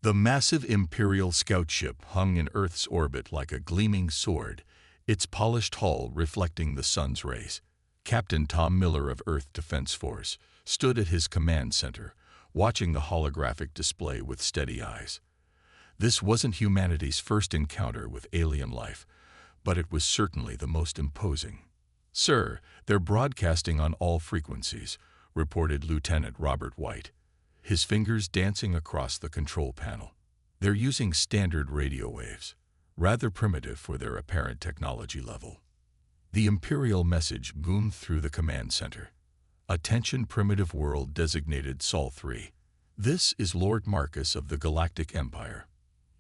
The massive Imperial scout ship hung in Earth's orbit like a gleaming sword, its polished hull reflecting the sun's rays. Captain Tom Miller of Earth Defense Force stood at his command center, watching the holographic display with steady eyes. This wasn't humanity's first encounter with alien life, but it was certainly the most imposing. "Sir, they're broadcasting on all frequencies," reported Lieutenant Robert White, his fingers dancing across the control panel. "They're using standard radio waves, rather primitive for their apparent technology level." The Imperial message boomed through the command center. "Attention, primitive world designated Sol 3. This is Lord Marcus of the Galactic Empire.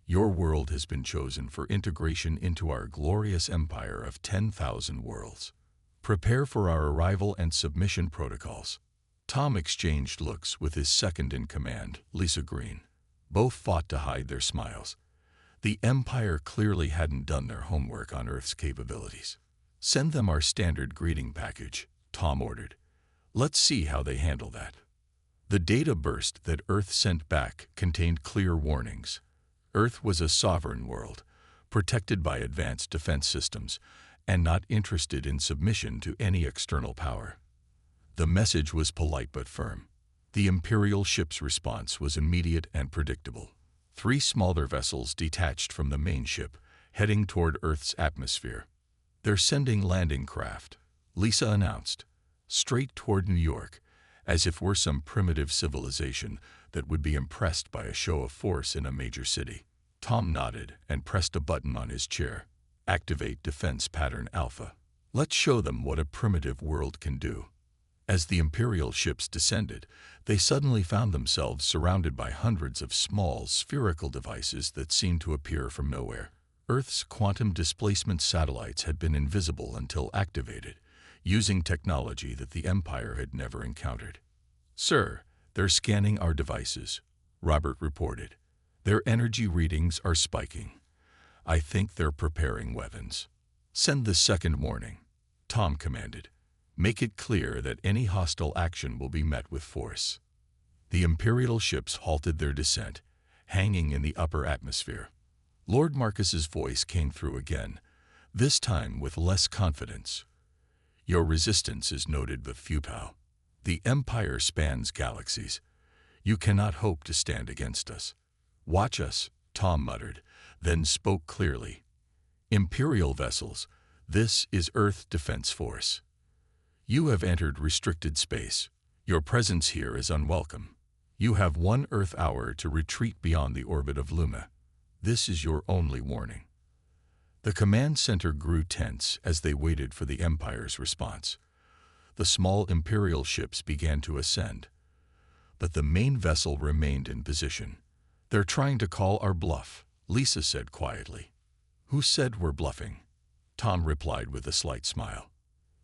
Your world has been chosen for integration into our glorious empire of 10,000 worlds. Prepare for our arrival and submission protocols." Tom exchanged looks with his second-in-command, Lisa Green. Both fought to hide their smiles. The Empire clearly hadn't done their homework on Earth's capabilities. "Send them our standard greeting package," Tom ordered. "Let's see how they handle that." The data burst that Earth sent back contained clear warnings. Earth was a sovereign world, protected by advanced defense systems, and not interested in submission to any external power. The message was polite but firm. The Imperial ship's response was immediate and predictable. 3 smaller vessels detached from the main ship, heading toward Earth's atmosphere. "They're sending landing craft," Lisa announced, "straight toward New York, as if we're some primitive civilization that would be impressed by a show of force in a major city." Tom nodded and pressed a button on his chair. "Activate Defense Pattern Alpha. Let's show them what a primitive world can do." As the Imperial ships descended, they suddenly found themselves surrounded by hundreds of small, spherical devices that seemed to appear from nowhere. Earth's quantum displacement satellites had been invisible until activated, using technology that the Empire had never encountered. "Sir, they're scanning our devices," Robert reported. "Their energy readings are spiking. I think they're preparing weapons." "Send the second warning," Tom commanded. "Make it clear that any hostile action will be met with force." The Imperial ships halted their descent, hanging in the upper atmosphere. Lord Marcus's voice came through again, this time with less confidence. "Your resistance is noted but futile. The Empire spans galaxies. You cannot hope to stand against us." "Watch us," Tom muttered, then spoke clearly. "Imperial vessels, this is Earth Defense Force. You have entered restricted space. Your presence here is unwelcome. You have 1 Earth hour to retreat beyond the orbit of Luna. This is your only warning." The command center grew tense as they waited for the Empire's response. The small Imperial ships began to ascend, but the main vessel remained in position. "They're trying to call our bluff," Lisa said quietly. "Who said we're bluffing?" Tom replied with a slight smile.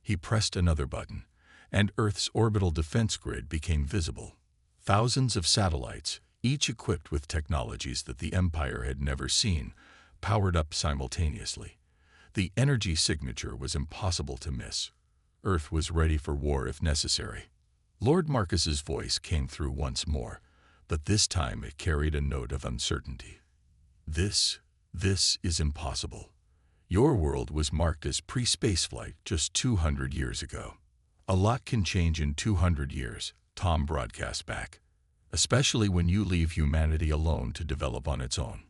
He pressed another button, and Earth's orbital defense grid became visible. Thousands of satellites, each equipped with technologies that the Empire had never seen, powered up simultaneously. The energy signature was impossible to miss. Earth was ready for war if necessary. Lord Marcus's voice came through once more, but this time it carried a note of uncertainty. This is impossible. Your world was marked as pre-spaceflight just 200 years ago. A lot can change in 200 years, Tom broadcast back, especially when you leave humanity alone to develop on its own.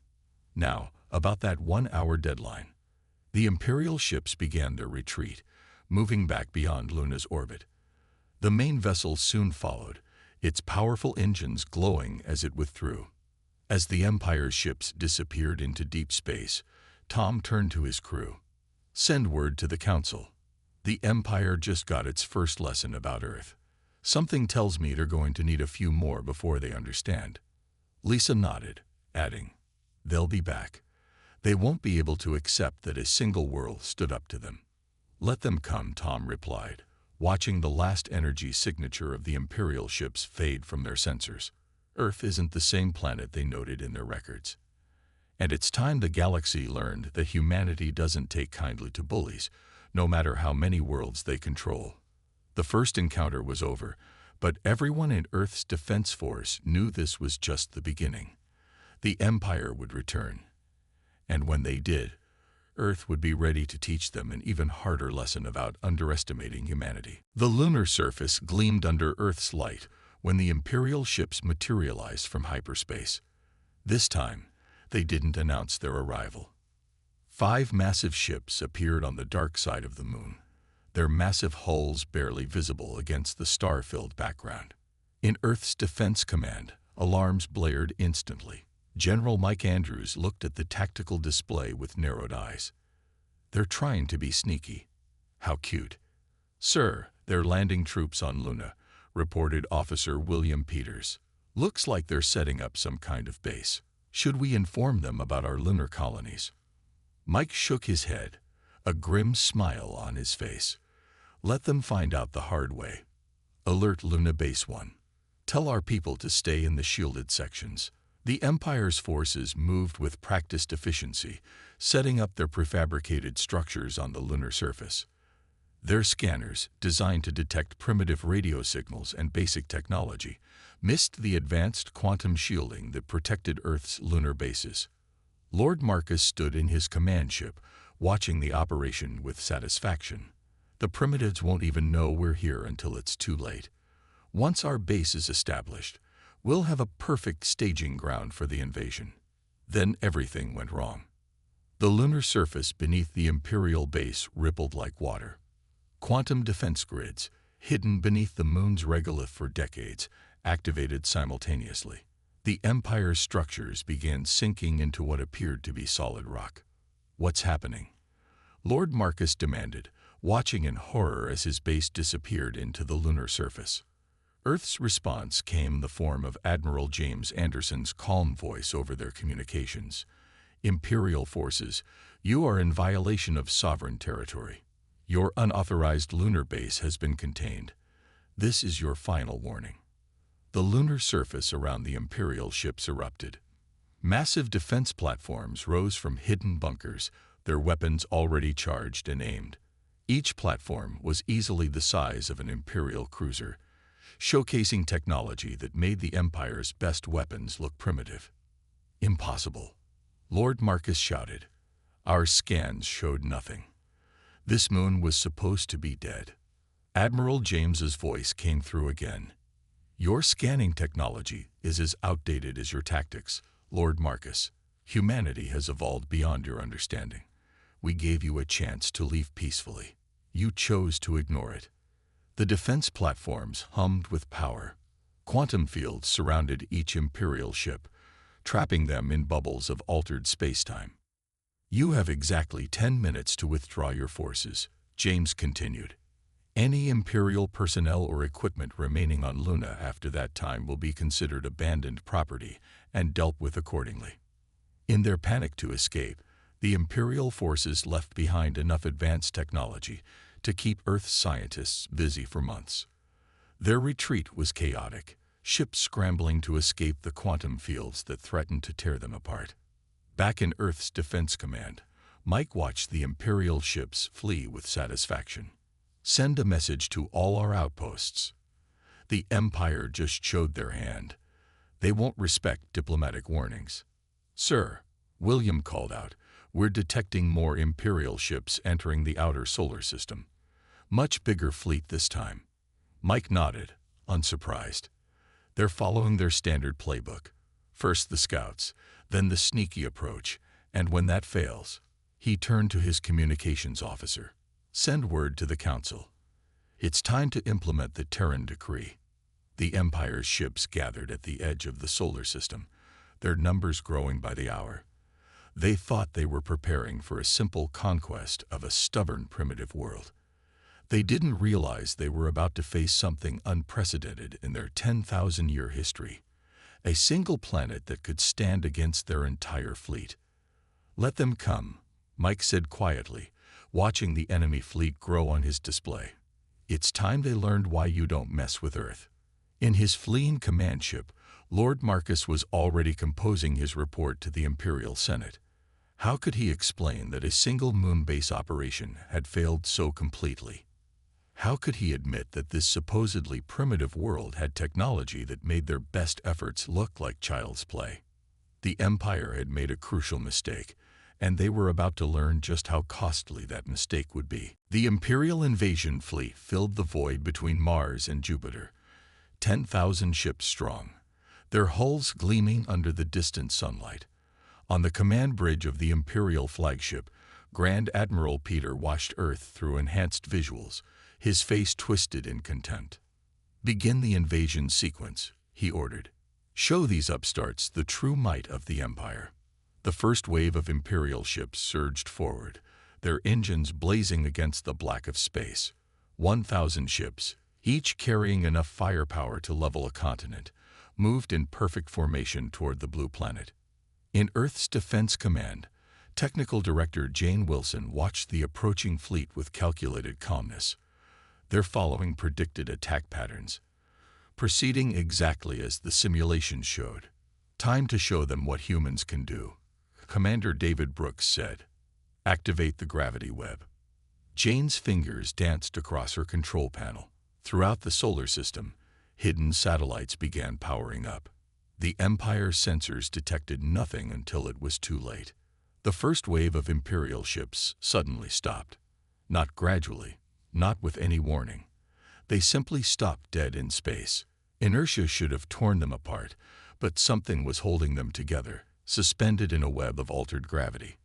Now, about that 1-hour deadline. The Imperial ships began their retreat, moving back beyond Luna's orbit. The main vessel soon followed, its powerful engines glowing as it withdrew. As the Empire's ships disappeared into deep space, Tom turned to his crew. "Send word to the Council. The Empire just got its first lesson about Earth. Something tells me they're going to need a few more before they understand." Lisa nodded, adding, "They'll be back. They won't be able to accept that a single world stood up to them." "Let them come," Tom replied, watching the last energy signature of the Imperial ships fade from their sensors. Earth isn't the same planet they noted in their records. And it's time the galaxy learned that humanity doesn't take kindly to bullies, no matter how many worlds they control. The first encounter was over, but everyone in Earth's Defense Force knew this was just the beginning. The Empire would return. And when they did, Earth would be ready to teach them an even harder lesson about underestimating humanity. The lunar surface gleamed under Earth's light when the Imperial ships materialized from hyperspace. This time, they didn't announce their arrival. 5 massive ships appeared on the dark side of the moon, their massive hulls barely visible against the star-filled background. In Earth's Defense Command, alarms blared instantly. General Mike Andrews looked at the tactical display with narrowed eyes. "They're trying to be sneaky. How cute." "Sir, they're landing troops on Luna," reported Officer William Peters. "Looks like they're setting up some kind of base. Should we inform them about our lunar colonies?" Mike shook his head, a grim smile on his face. "Let them find out the hard way. Alert Luna Base 1. Tell our people to stay in the shielded sections." The Empire's forces moved with practiced efficiency, setting up their prefabricated structures on the lunar surface. Their scanners, designed to detect primitive radio signals and basic technology, missed the advanced quantum shielding that protected Earth's lunar bases. Lord Marcus stood in his command ship, watching the operation with satisfaction. "The primitives won't even know we're here until it's too late. Once our base is established, we'll have a perfect staging ground for the invasion." Then everything went wrong. The lunar surface beneath the Imperial base rippled like water. Quantum defense grids, hidden beneath the moon's regolith for decades, activated simultaneously. The Empire's structures began sinking into what appeared to be solid rock. "What's happening?" Lord Marcus demanded, watching in horror as his base disappeared into the lunar surface. Earth's response came in the form of Admiral James Anderson's calm voice over their communications. "Imperial forces, you are in violation of sovereign territory. Your unauthorized lunar base has been contained. This is your final warning." The lunar surface around the Imperial ships erupted. Massive defense platforms rose from hidden bunkers, their weapons already charged and aimed. Each platform was easily the size of an Imperial cruiser, showcasing technology that made the Empire's best weapons look primitive. "Impossible," Lord Marcus shouted. "Our scans showed nothing. This moon was supposed to be dead." Admiral James's voice came through again. "Your scanning technology is as outdated as your tactics, Lord Marcus. Humanity has evolved beyond your understanding. We gave you a chance to leave peacefully. You chose to ignore it." The defense platforms hummed with power. Quantum fields surrounded each Imperial ship, trapping them in bubbles of altered spacetime. "You have exactly 10 minutes to withdraw your forces," James continued. "Any Imperial personnel or equipment remaining on Luna after that time will be considered abandoned property and dealt with accordingly." In their panic to escape, the Imperial forces left behind enough advanced technology to keep Earth's scientists busy for months. Their retreat was chaotic, ships scrambling to escape the quantum fields that threatened to tear them apart. Back in Earth's Defense Command, Mike watched the Imperial ships flee with satisfaction. "Send a message to all our outposts. The Empire just showed their hand. They won't respect diplomatic warnings." "Sir," William called out, "we're detecting more Imperial ships entering the outer solar system. Much bigger fleet this time." Mike nodded, unsurprised. "They're following their standard playbook. First the scouts, then the sneaky approach, and when that fails," he turned to his communications officer, "send word to the Council. It's time to implement the Terran decree." The Empire's ships gathered at the edge of the solar system, their numbers growing by the hour. They thought they were preparing for a simple conquest of a stubborn primitive world. They didn't realize they were about to face something unprecedented in their 10,000-year history, a single planet that could stand against their entire fleet. "Let them come," Mike said quietly, watching the enemy fleet grow on his display. "It's time they learned why you don't mess with Earth." In his fleeing command ship, Lord Marcus was already composing his report to the Imperial Senate. How could he explain that a single moon base operation had failed so completely? How could he admit that this supposedly primitive world had technology that made their best efforts look like child's play? The Empire had made a crucial mistake, and they were about to learn just how costly that mistake would be. The Imperial invasion fleet filled the void between Mars and Jupiter, 10,000 ships strong, their hulls gleaming under the distant sunlight. On the command bridge of the Imperial flagship, Grand Admiral Peter watched Earth through enhanced visuals, his face twisted in contempt. "Begin the invasion sequence," he ordered. "Show these upstarts the true might of the Empire." The first wave of Imperial ships surged forward, their engines blazing against the black of space. 1,000 ships, each carrying enough firepower to level a continent, moved in perfect formation toward the blue planet. In Earth's Defense Command, Technical Director Jane Wilson watched the approaching fleet with calculated calmness. Their following predicted attack patterns, proceeding exactly as the simulations showed. "Time to show them what humans can do," Commander David Brooks said. "Activate the gravity web." Jane's fingers danced across her control panel. Throughout the solar system, hidden satellites began powering up. The Empire's sensors detected nothing until it was too late. The first wave of Imperial ships suddenly stopped. Not gradually, not with any warning. They simply stopped dead in space. Inertia should have torn them apart, but something was holding them together, suspended in a web of altered gravity.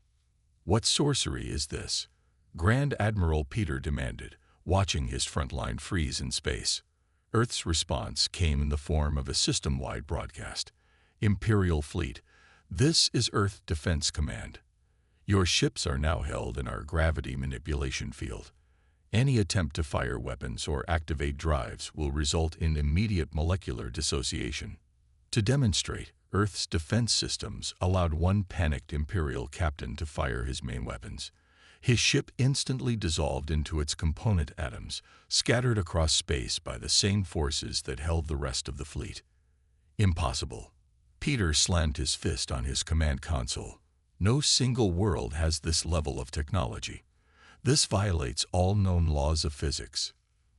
"What sorcery is this?" Grand Admiral Peter demanded, watching his front line freeze in space. Earth's response came in the form of a system-wide broadcast. "Imperial Fleet, this is Earth Defense Command. Your ships are now held in our gravity manipulation field. Any attempt to fire weapons or activate drives will result in immediate molecular dissociation." To demonstrate, Earth's defense systems allowed one panicked Imperial captain to fire his main weapons. His ship instantly dissolved into its component atoms, scattered across space by the same forces that held the rest of the fleet. "Impossible." Peter slammed his fist on his command console. "No single world has this level of technology. This violates all known laws of physics."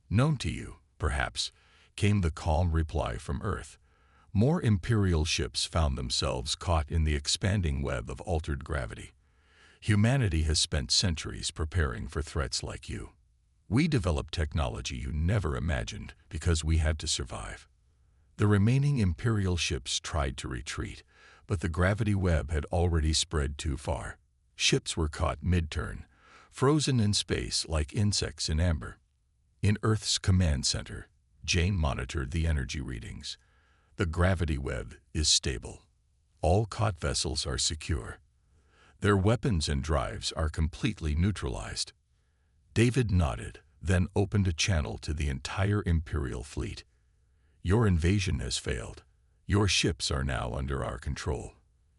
"Known to you, perhaps," came the calm reply from Earth. More Imperial ships found themselves caught in the expanding web of altered gravity. "Humanity has spent centuries preparing for threats like you. We developed technology you never imagined because we had to survive." The remaining Imperial ships tried to retreat, but the gravity web had already spread too far. Ships were caught mid-turn, frozen in space like insects in amber. In Earth's command center, Jane monitored the energy readings. "The gravity web is stable. All caught vessels are secure. Their weapons and drives are completely neutralized." David nodded, then opened a channel to the entire Imperial fleet. "Your invasion has failed. Your ships are now under our control.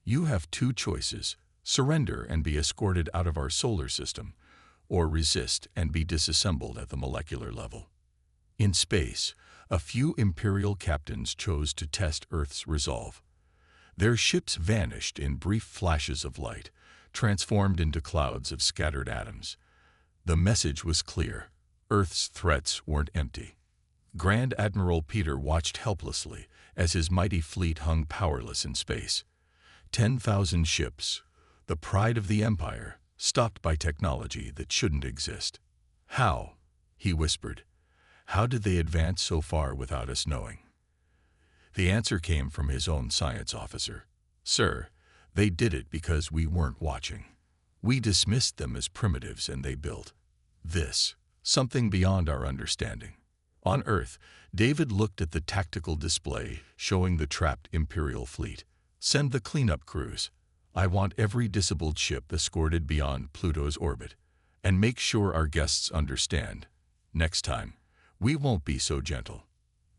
You have two choices: surrender and be escorted out of our solar system, or resist and be disassembled at the molecular level." In space, a few Imperial captains chose to test Earth's resolve. Their ships vanished in brief flashes of light, transformed into clouds of scattered atoms. The message was clear: Earth's threats weren't empty. Grand Admiral Peter watched helplessly as his mighty fleet hung powerless in space. 10,000 ships, the pride of the Empire, stopped by technology that shouldn't exist. "How?" he whispered. "How did they advance so far without us knowing?" The answer came from his own science officer. "Sir, they did it because we weren't watching. We dismissed them as primitives and they built this, something beyond our understanding." On Earth, David looked at the tactical display showing the trapped Imperial fleet. "Send the cleanup crews. I want every disabled ship escorted beyond Pluto's orbit. And make sure our guests understand. Next time, we won't be so gentle."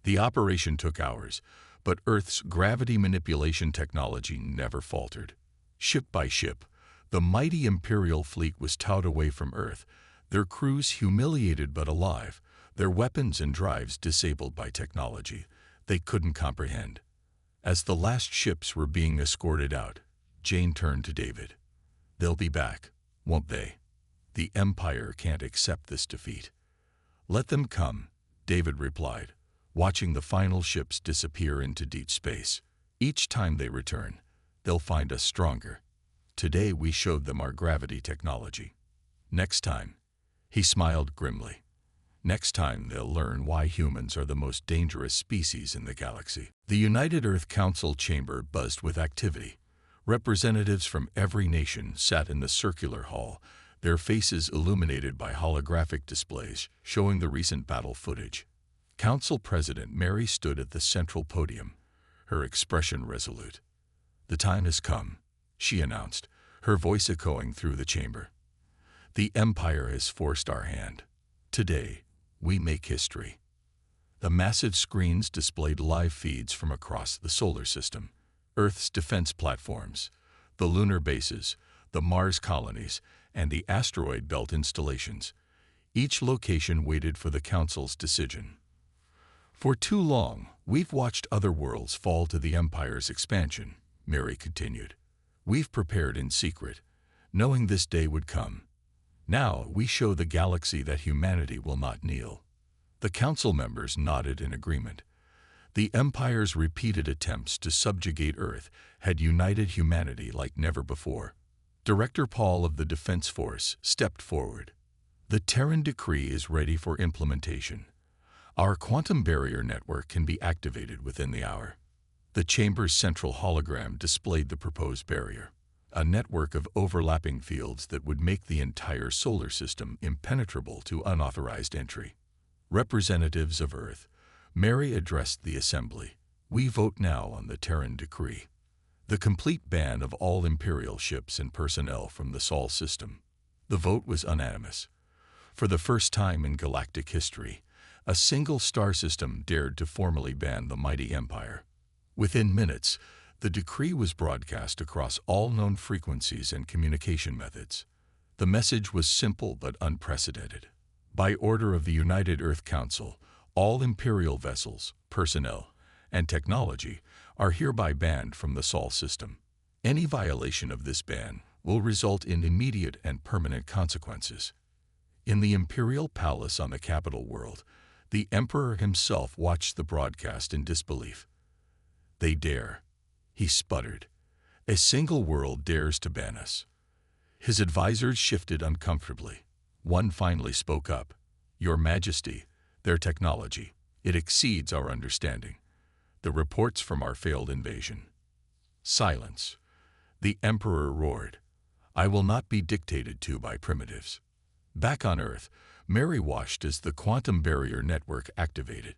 The operation took hours, but Earth's gravity manipulation technology never faltered. Ship by ship, the mighty Imperial fleet was towed away from Earth, their crews humiliated but alive, their weapons and drives disabled by technology they couldn't comprehend. As the last ships were being escorted out, Jane turned to David. "They'll be back, won't they? The Empire can't accept this defeat." "Let them come," David replied, watching the final ships disappear into deep space. "Each time they return, they'll find us stronger. Today we showed them our gravity technology. Next time, he smiled grimly. Next time they'll learn why humans are the most dangerous species in the galaxy. The United Earth Council chamber buzzed with activity. Representatives from every nation sat in the circular hall, their faces illuminated by holographic displays showing the recent battle footage. Council President Mary stood at the central podium, her expression resolute. "The time has come," she announced, her voice echoing through the chamber. "The Empire has forced our hand. Today, we make history." The massive screens displayed live feeds from across the solar system. Earth's defense platforms, the lunar bases, the Mars colonies, and the asteroid belt installations. Each location waited for the Council's decision. "For too long, we've watched other worlds fall to the Empire's expansion," Mary continued. "We've prepared in secret, knowing this day would come. Now we show the galaxy that humanity will not kneel." The Council members nodded in agreement. The Empire's repeated attempts to subjugate Earth had united humanity like never before. Director Paul of the Defense Force stepped forward. "The Terran Decree is ready for implementation. Our quantum barrier network can be activated within the hour." The chamber's central hologram displayed the proposed barrier, a network of overlapping fields that would make the entire solar system impenetrable to unauthorized entry. "Representatives of Earth," Mary addressed the assembly, "we vote now on the Terran Decree. The complete ban of all Imperial ships and personnel from the Sol system." The vote was unanimous. For the first time in galactic history, a single star system dared to formally ban the mighty Empire. Within minutes, the decree was broadcast across all known frequencies and communication methods. The message was simple but unprecedented. By order of the United Earth Council, all Imperial vessels, personnel, and technology are hereby banned from the Sol system. Any violation of this ban will result in immediate and permanent consequences. In the Imperial Palace on the capital world, the Emperor himself watched the broadcast in disbelief. "They dare," he sputtered. "A single world dares to ban us." His advisors shifted uncomfortably. One finally spoke up. "Your Majesty, their technology, it exceeds our understanding. The reports from our failed invasion." "Silence," the Emperor roared. "I will not be dictated to by primitives." Back on Earth, Mary watched as the quantum barrier network activated.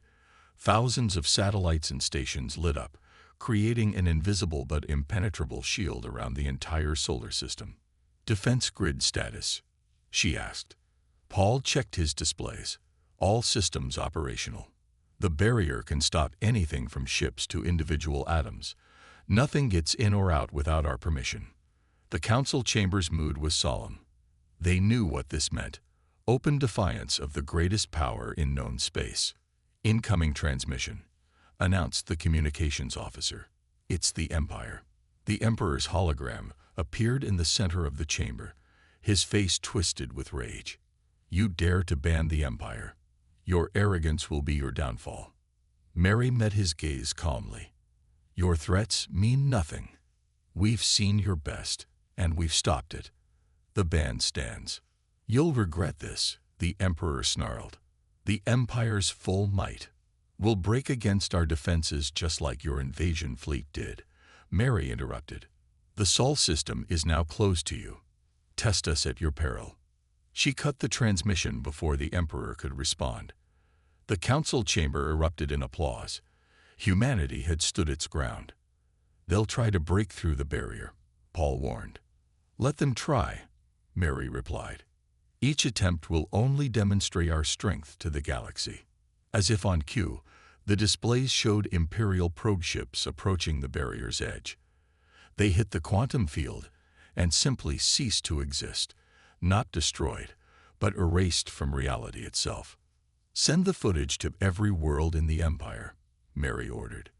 Thousands of satellites and stations lit up, creating an invisible but impenetrable shield around the entire solar system. "Defense grid status?" she asked. Paul checked his displays. "All systems operational. The barrier can stop anything from ships to individual atoms. Nothing gets in or out without our permission." The council chamber's mood was solemn. They knew what this meant: open defiance of the greatest power in known space. "Incoming transmission," announced the communications officer. "It's the Empire." The Emperor's hologram appeared in the center of the chamber, his face twisted with rage. "You dare to ban the Empire? Your arrogance will be your downfall." Mary met his gaze calmly. "Your threats mean nothing. We've seen your best, and we've stopped it. The ban stands." "You'll regret this," the Emperor snarled. "The Empire's full might will break against our defenses just like your invasion fleet did." Mary interrupted. "The Sol system is now closed to you. Test us at your peril." She cut the transmission before the Emperor could respond. The council chamber erupted in applause. Humanity had stood its ground. "They'll try to break through the barrier," Paul warned. "Let them try," Mary replied. "Each attempt will only demonstrate our strength to the galaxy." As if on cue, the displays showed Imperial probe ships approaching the barrier's edge. They hit the quantum field and simply ceased to exist, not destroyed, but erased from reality itself. "Send the footage to every world in the Empire," Mary ordered.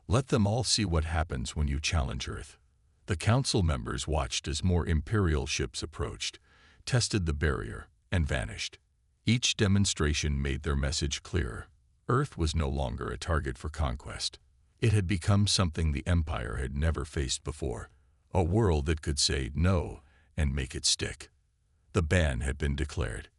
"Let them all see what happens when you challenge Earth." The council members watched as more Imperial ships approached, tested the barrier, and vanished. Each demonstration made their message clearer. Earth was no longer a target for conquest. It had become something the Empire had never faced before, a world that could say no and make it stick. The ban had been declared.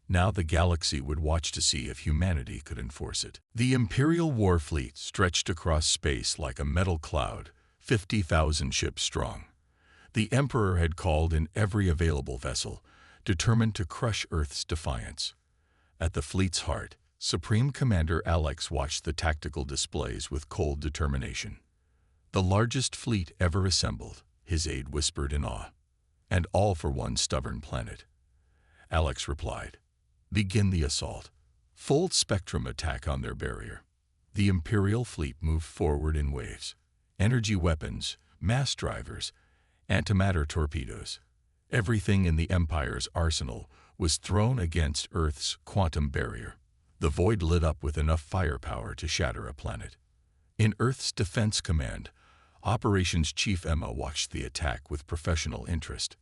Now the galaxy would watch to see if humanity could enforce it. The Imperial war fleet stretched across space like a metal cloud, 50,000 ships strong. The Emperor had called in every available vessel, determined to crush Earth's defiance. At the fleet's heart, Supreme Commander Alex watched the tactical displays with cold determination. The largest fleet ever assembled, his aide whispered in awe. And all for one stubborn planet. Alex replied, "Begin the assault. Full spectrum attack on their barrier." The Imperial fleet moved forward in waves. Energy weapons, mass drivers, antimatter torpedoes. Everything in the Empire's arsenal was thrown against Earth's quantum barrier. The void lit up with enough firepower to shatter a planet. In Earth's Defense Command, Operations Chief Emma watched the attack with professional interest.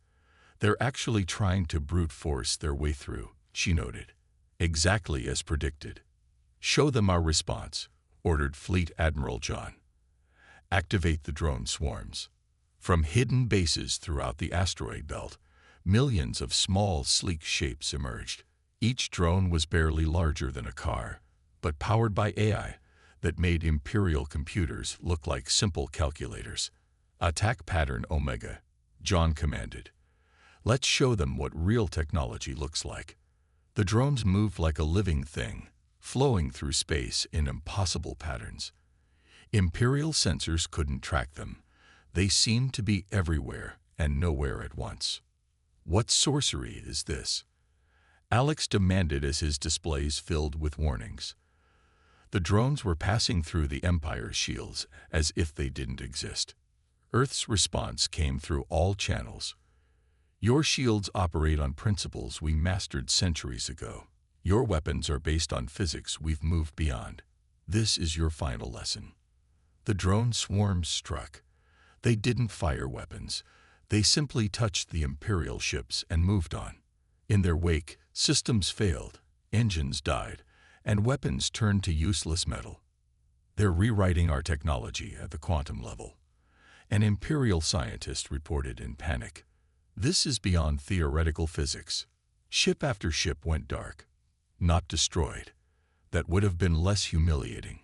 "They're actually trying to brute force their way through," she noted. "Exactly as predicted." "Show them our response," ordered Fleet Admiral John. "Activate the drone swarms." From hidden bases throughout the asteroid belt, millions of small, sleek shapes emerged. Each drone was barely larger than a car, but powered by AI that made Imperial computers look like simple calculators. "Attack pattern Omega," John commanded. "Let's show them what real technology looks like." The drones moved like a living thing, flowing through space in impossible patterns. Imperial sensors couldn't track them. They seemed to be everywhere and nowhere at once. "What sorcery is this?" Alex demanded as his displays filled with warnings. The drones were passing through the Empire's shields as if they didn't exist. Earth's response came through all channels. "Your shields operate on principles we mastered centuries ago. Your weapons are based on physics we've moved beyond. This is your final lesson." The drone swarms struck. They didn't fire weapons. They simply touched the Imperial ships and moved on. In their wake, systems failed, engines died, and weapons turned to useless metal. "They're rewriting our technology at the quantum level," an Imperial scientist reported in panic. "This is beyond theoretical physics." Ship after ship went dark. Not destroyed. That would have been less humiliating.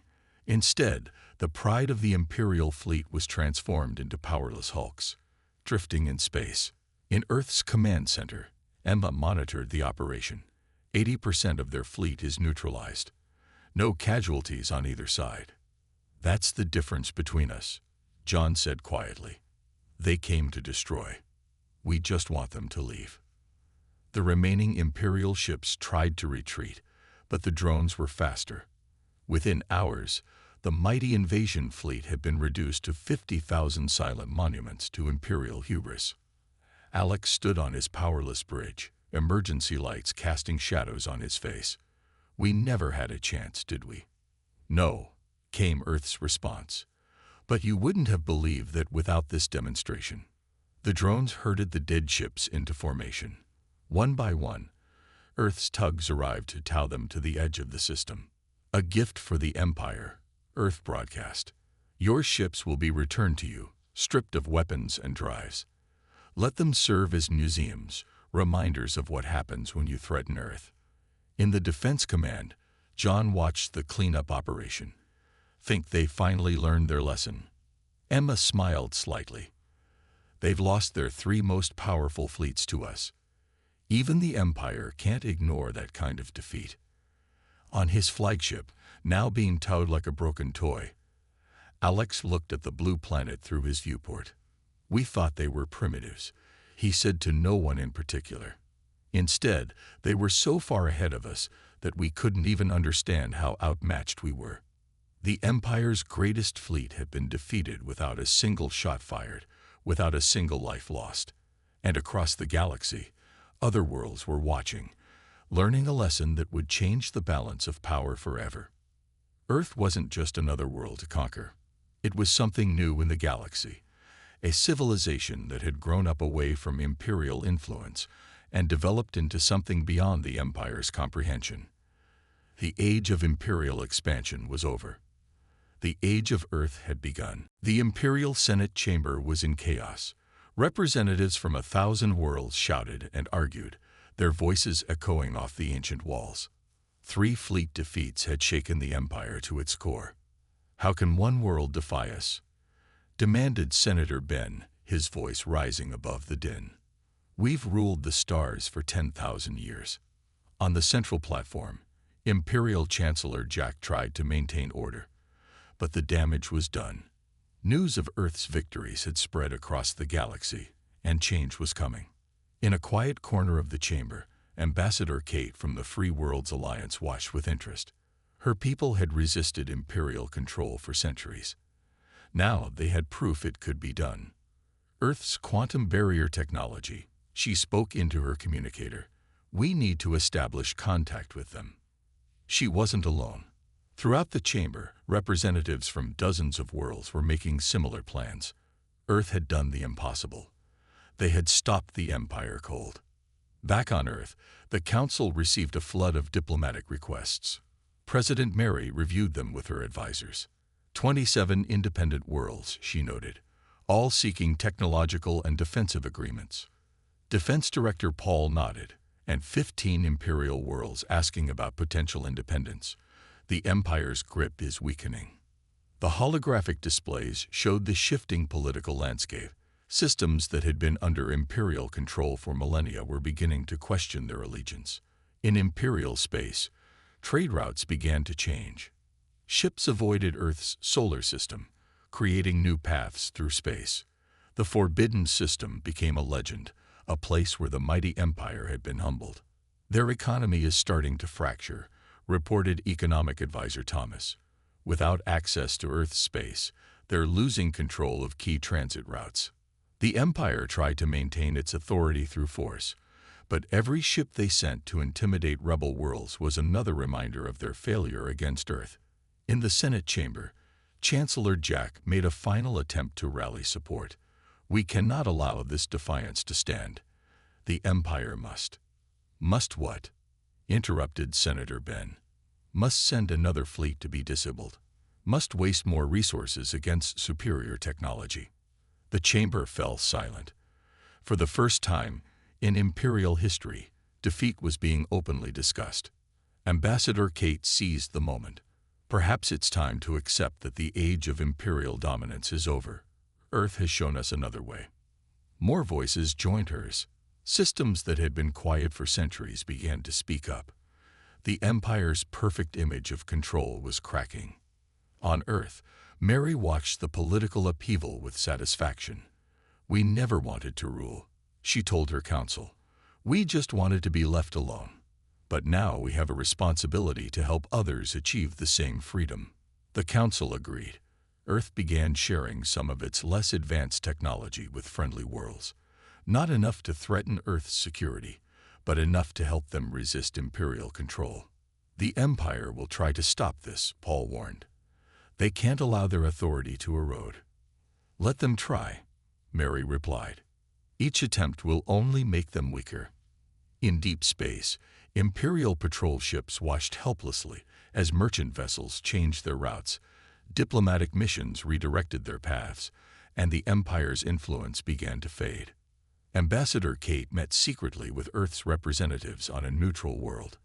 Instead, the pride of the Imperial fleet was transformed into powerless hulks, drifting in space. In Earth's command center, Emma monitored the operation. 80% of their fleet is neutralized. No casualties on either side. "That's the difference between us," John said quietly. "They came to destroy. We just want them to leave." The remaining Imperial ships tried to retreat, but the drones were faster. Within hours, the mighty invasion fleet had been reduced to 50,000 silent monuments to Imperial hubris. Alex stood on his powerless bridge, emergency lights casting shadows on his face. "We never had a chance, did we?" "No," came Earth's response. "But you wouldn't have believed that without this demonstration." The drones herded the dead ships into formation. One by one, Earth's tugs arrived to tow them to the edge of the system. "A gift for the Empire," Earth broadcast. "Your ships will be returned to you, stripped of weapons and drives. Let them serve as museums, reminders of what happens when you threaten Earth." In the Defense Command, John watched the cleanup operation. "Think they finally learned their lesson?" Emma smiled slightly. "They've lost their 3 most powerful fleets to us. Even the Empire can't ignore that kind of defeat." On his flagship, now being towed like a broken toy, Alex looked at the blue planet through his viewport. "We thought they were primitives," he said to no one in particular. "Instead, they were so far ahead of us that we couldn't even understand how outmatched we were." The Empire's greatest fleet had been defeated without a single shot fired, without a single life lost. And across the galaxy, other worlds were watching, learning a lesson that would change the balance of power forever. Earth wasn't just another world to conquer. It was something new in the galaxy, a civilization that had grown up away from Imperial influence and developed into something beyond the Empire's comprehension. The age of Imperial expansion was over. The age of Earth had begun. The Imperial Senate chamber was in chaos. Representatives from 1,000 worlds shouted and argued, their voices echoing off the ancient walls. 3 fleet defeats had shaken the Empire to its core. "How can one world defy us?" demanded Senator Ben, his voice rising above the din. "We've ruled the stars for 10,000 years." On the central platform, Imperial Chancellor Jack tried to maintain order, but the damage was done. News of Earth's victories had spread across the galaxy, and change was coming. In a quiet corner of the chamber, Ambassador Kate from the Free Worlds Alliance watched with interest. Her people had resisted Imperial control for centuries. Now they had proof it could be done. "Earth's quantum barrier technology," she spoke into her communicator. "We need to establish contact with them." She wasn't alone. Throughout the chamber, representatives from dozens of worlds were making similar plans. Earth had done the impossible. They had stopped the Empire cold. Back on Earth, the Council received a flood of diplomatic requests. President Mary reviewed them with her advisors. 27 independent worlds, she noted, all seeking technological and defensive agreements. Defense Director Paul nodded, and 15 Imperial worlds asking about potential independence. The Empire's grip is weakening. The holographic displays showed the shifting political landscape. Systems that had been under Imperial control for millennia were beginning to question their allegiance. In Imperial space, trade routes began to change. Ships avoided Earth's solar system, creating new paths through space. The Forbidden System became a legend, a place where the mighty Empire had been humbled. "Their economy is starting to fracture," reported Economic Advisor Thomas. "Without access to Earth's space, they're losing control of key transit routes." The Empire tried to maintain its authority through force, but every ship they sent to intimidate rebel worlds was another reminder of their failure against Earth. In the Senate chamber, Chancellor Jack made a final attempt to rally support. "We cannot allow this defiance to stand. The Empire must." "Must what?" interrupted Senator Ben. "Must send another fleet to be disabled. Must waste more resources against superior technology." The chamber fell silent. For the first time in Imperial history, defeat was being openly discussed. Ambassador Kate seized the moment. "Perhaps it's time to accept that the age of Imperial dominance is over. Earth has shown us another way." More voices joined hers. Systems that had been quiet for centuries began to speak up. The Empire's perfect image of control was cracking. On Earth, Mary watched the political upheaval with satisfaction. "We never wanted to rule," she told her council. "We just wanted to be left alone. But now we have a responsibility to help others achieve the same freedom." The council agreed. Earth began sharing some of its less advanced technology with friendly worlds. Not enough to threaten Earth's security, but enough to help them resist Imperial control. "The Empire will try to stop this," Paul warned. "They can't allow their authority to erode." "Let them try," Mary replied. "Each attempt will only make them weaker." In deep space, Imperial patrol ships watched helplessly as merchant vessels changed their routes. Diplomatic missions redirected their paths, and the Empire's influence began to fade. Ambassador Kate met secretly with Earth's representatives on a neutral world.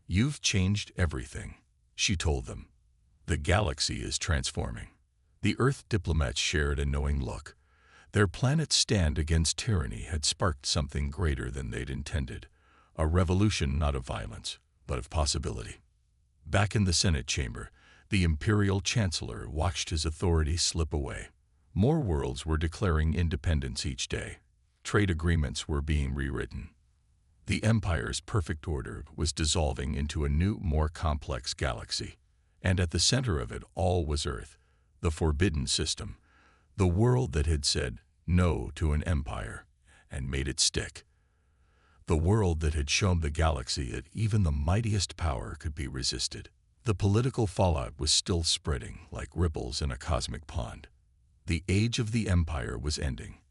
"You've changed everything," she told them. "The galaxy is transforming." The Earth diplomats shared a knowing look. Their planet's stand against tyranny had sparked something greater than they'd intended, a revolution not of violence, but of possibility. Back in the Senate chamber, the Imperial Chancellor watched his authority slip away. More worlds were declaring independence each day. Trade agreements were being rewritten. The Empire's perfect order was dissolving into a new, more complex galaxy. And at the center of it all was Earth, the Forbidden System, the world that had said no to an empire and made it stick. The world that had shown the galaxy that even the mightiest power could be resisted. The political fallout was still spreading like ripples in a cosmic pond. The age of the Empire was ending,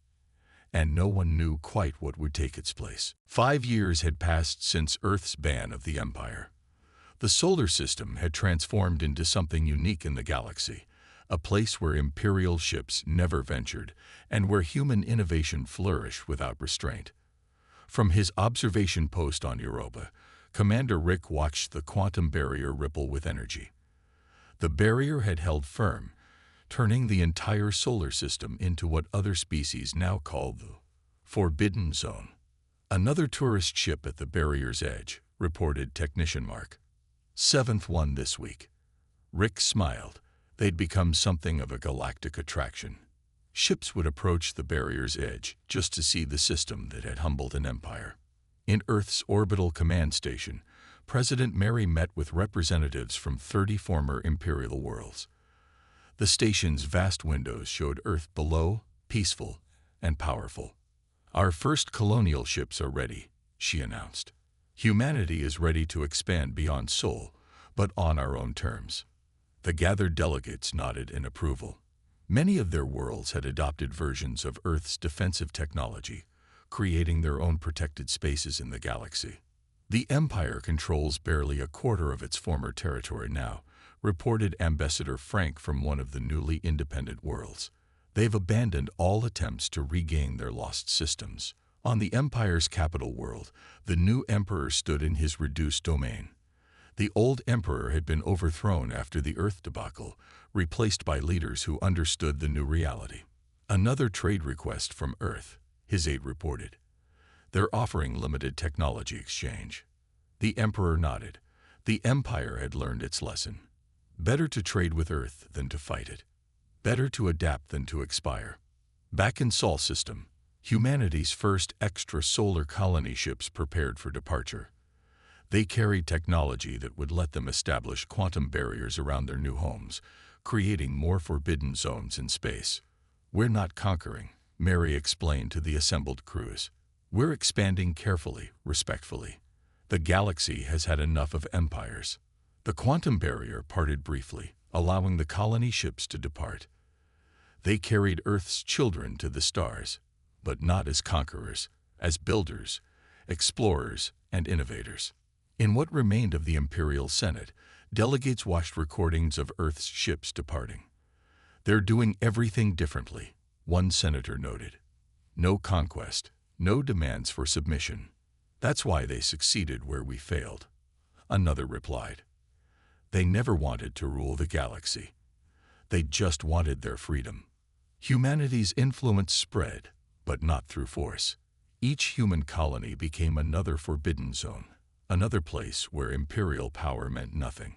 and no one knew quite what would take its place. 5 years had passed since Earth's ban of the Empire. The solar system had transformed into something unique in the galaxy, a place where Imperial ships never ventured and where human innovation flourished without restraint. From his observation post on Europa, Commander Rick watched the quantum barrier ripple with energy. The barrier had held firm, turning the entire solar system into what other species now call the Forbidden Zone. Another tourist ship at the barrier's edge, reported Technician Mark. Seventh one this week. Rick smiled. They'd become something of a galactic attraction. Ships would approach the barrier's edge just to see the system that had humbled an empire. In Earth's orbital command station, President Mary met with representatives from 30 former imperial worlds. The station's vast windows showed Earth below, peaceful and powerful. "Our first colonial ships are ready," she announced. "Humanity is ready to expand beyond Sol, but on our own terms." The gathered delegates nodded in approval. Many of their worlds had adopted versions of Earth's defensive technology, creating their own protected spaces in the galaxy. "The Empire controls barely a quarter of its former territory now," reported Ambassador Frank from one of the newly independent worlds. "They've abandoned all attempts to regain their lost systems." On the Empire's capital world, the new Emperor stood in his reduced domain. The old Emperor had been overthrown after the Earth debacle, replaced by leaders who understood the new reality. "Another trade request from Earth," his aide reported. "They're offering limited technology exchange." The Emperor nodded. The Empire had learned its lesson. Better to trade with Earth than to fight it. Better to adapt than to expire. Back in Sol system, humanity's first extrasolar colony ships prepared for departure. They carried technology that would let them establish quantum barriers around their new homes, creating more forbidden zones in space. "We're not conquering," Mary explained to the assembled crews. "We're expanding carefully, respectfully. The galaxy has had enough of empires." The quantum barrier parted briefly, allowing the colony ships to depart. They carried Earth's children to the stars, but not as conquerors, as builders, explorers, and innovators. In what remained of the Imperial Senate, delegates watched recordings of Earth's ships departing. "They're doing everything differently," one senator noted. "No conquest, no demands for submission. That's why they succeeded where we failed," another replied. "They never wanted to rule the galaxy. They just wanted their freedom." Humanity's influence spread, but not through force. Each human colony became another forbidden zone, another place where imperial power meant nothing.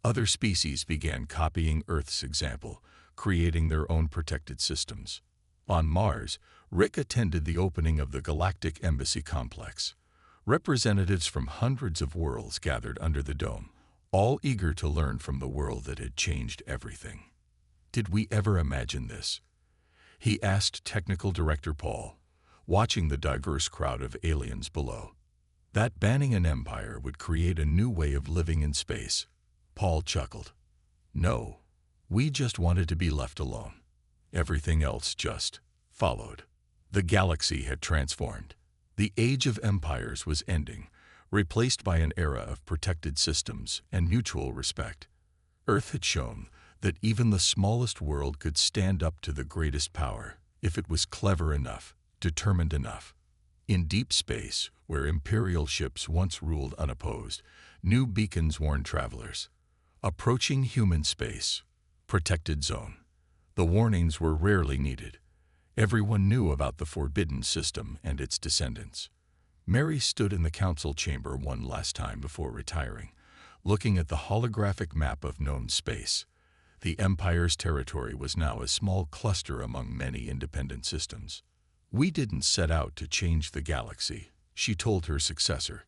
Other species began copying Earth's example, creating their own protected systems. On Mars, Rick attended the opening of the Galactic Embassy complex. Representatives from hundreds of worlds gathered under the dome, all eager to learn from the world that had changed everything. "Did we ever imagine this?" he asked Technical Director Paul, watching the diverse crowd of aliens below. "That banning an empire would create a new way of living in space." Paul chuckled. "No, we just wanted to be left alone. Everything else just followed." The galaxy had transformed. The age of empires was ending, replaced by an era of protected systems and mutual respect. Earth had shown that even the smallest world could stand up to the greatest power if it was clever enough, determined enough. In deep space, where imperial ships once ruled unopposed, new beacons warned travelers. Approaching human space, protected zone. The warnings were rarely needed. Everyone knew about the forbidden system and its descendants. Mary stood in the council chamber one last time before retiring, looking at the holographic map of known space. The Empire's territory was now a small cluster among many independent systems. "We didn't set out to change the galaxy," she told her successor.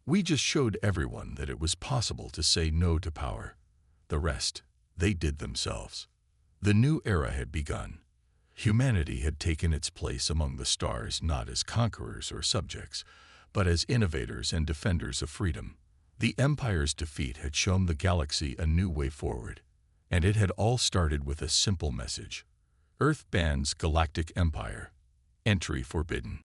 "We just showed everyone that it was possible to say no to power. The rest, they did themselves." The new era had begun. Humanity had taken its place among the stars not as conquerors or subjects, but as innovators and defenders of freedom. The Empire's defeat had shown the galaxy a new way forward, and it had all started with a simple message: Earth bans Galactic Empire. Entry forbidden.